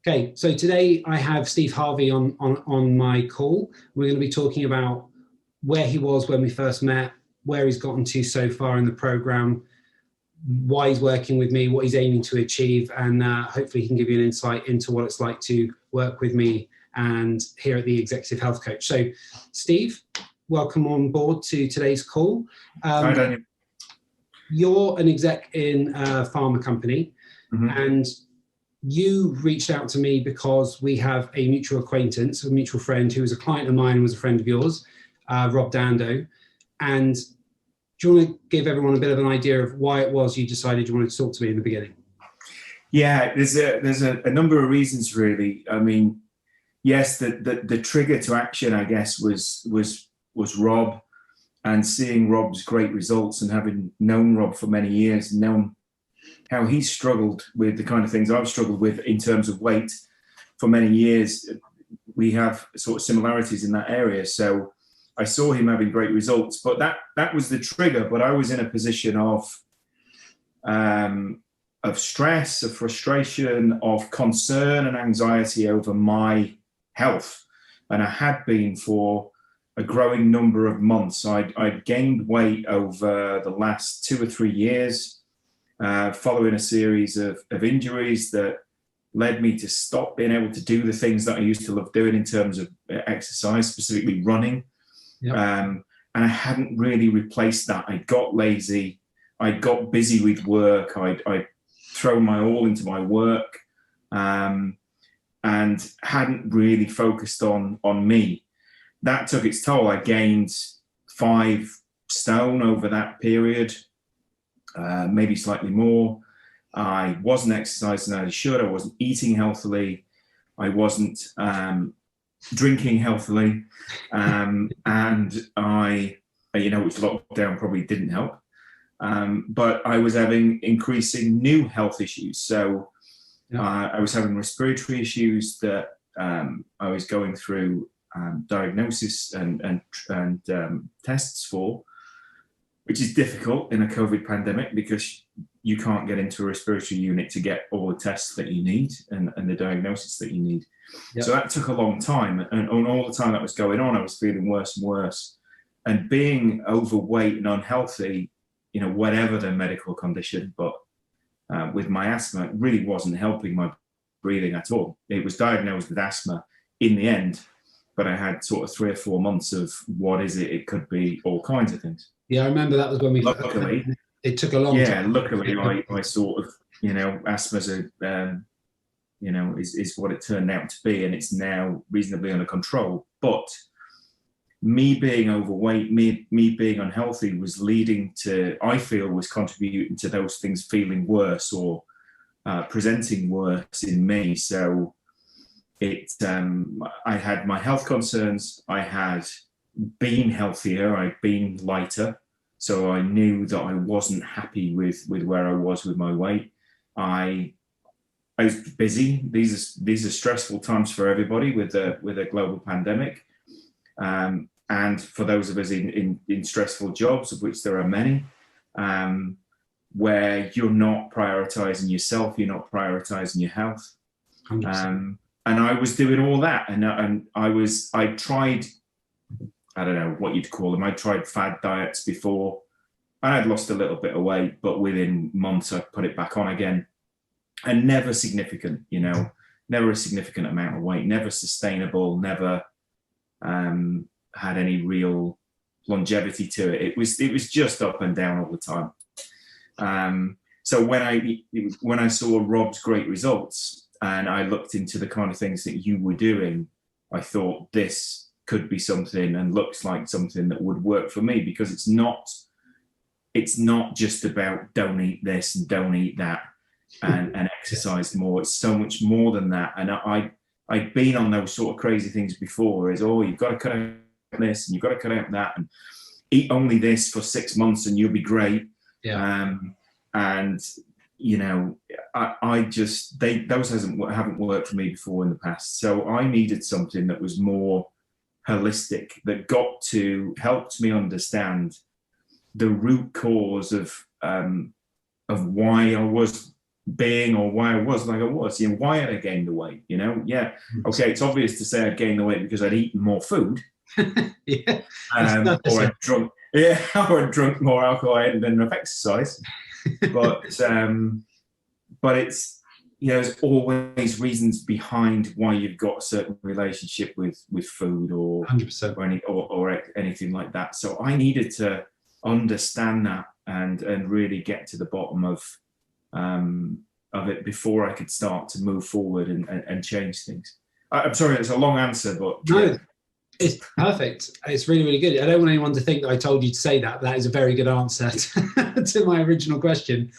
Okay, so today I have Steve Harvey on my call. We're going to be talking about where he was when we first met, where he's gotten to so far in the program, why he's working with me, what he's aiming to achieve, and hopefully he can give you an insight into what it's like to work with me and here at the Executive Health Coach. So, Steve, welcome on board to today's call. Hi, Daniel. You're an exec in a pharma company, and you reached out to me because we have a mutual acquaintance, a mutual friend who was a client of mine and was a friend of yours, Rob Dando. And do you want to give everyone a bit of an idea of why it was you decided you wanted to talk to me in the beginning? Yeah, there's a number of reasons, really. I mean, yes, the trigger to action, I guess, was Rob, and seeing Rob's great results and having known Rob for many years and known how he struggled with the kind of things I've struggled with in terms of weight for many years. We have sort of similarities in that area. So I saw him having great results, but that was the trigger. But I was in a position of stress, of frustration, of concern and anxiety over my health. And I had been for a growing number of months. I'd gained weight over the last 2 or 3 years, following a series of injuries that led me to stop being able to do the things that I used to love doing in terms of exercise, specifically running. Yep. And I hadn't really replaced that. I got lazy. I got busy with work. I'd thrown my all into my work, and hadn't really focused on me. That took its toll. I gained 5 stone over that period, maybe slightly more. I wasn't exercising as I should. I wasn't eating healthily. I wasn't drinking healthily. And I, which lockdown probably didn't help. But I was having increasing new health issues. So I was having respiratory issues that I was going through diagnosis and tests for, which is difficult in a COVID pandemic because you can't get into a respiratory unit to get all the tests that you need and the diagnosis that you need. Yep. So that took a long time. And all the time that was going on, I was feeling worse and worse. And being overweight and unhealthy, whatever the medical condition, but with my asthma, it really wasn't helping my breathing at all. It was diagnosed with asthma in the end, but I had sort of 3 or 4 months of what is it? It could be all kinds of things. Yeah, I remember that was when we. Luckily, it took a long time. Yeah, luckily, I sort of, asthma's is what it turned out to be, and it's now reasonably under control. But me being overweight, me being unhealthy was leading to, I feel, was contributing to those things feeling worse or presenting worse in me. So I had my health concerns. I had been healthier. I'd been lighter. So I knew that I wasn't happy with where I was with my weight. I was busy. These are stressful times for everybody with a global pandemic. And for those of us in stressful jobs, of which there are many, where you're not prioritizing yourself, you're not prioritizing your health. And I was doing all that, and I tried, I don't know what you'd call them. I tried fad diets before, and I'd lost a little bit of weight, but within months I put it back on again, and never significant, never a significant amount of weight, never sustainable, never had any real longevity to it. It was just up and down all the time. So when I saw Rob's great results, and I looked into the kind of things that you were doing, I thought this could be something and looks like something that would work for me, because it's not just about don't eat this and don't eat that and exercise more. It's so much more than that. And I'd been on those sort of crazy things before, you've got to cut out this and you've got to cut out that and eat only this for 6 months and you'll be great. Yeah. Those haven't worked for me before in the past. So I needed something that was more holistic, that helped me understand the root cause of why I was being or why I was like I was. You know, why had I gained the weight? You know, yeah, okay, it's obvious to say I gained the weight because I'd eaten more food, Yeah. or I'd drunk, yeah, or I'd drunk more alcohol. I hadn't done enough exercise, but it's, you know, there's always reasons behind why you've got a certain relationship with food or 100%. or anything like that. So I needed to understand that and really get to the bottom of it before I could start to move forward and change things. I'm sorry, it's a long answer, but no, yeah. It's perfect. It's really, really good. I don't want anyone to think that I told you to say that. That is a very good answer to my original question.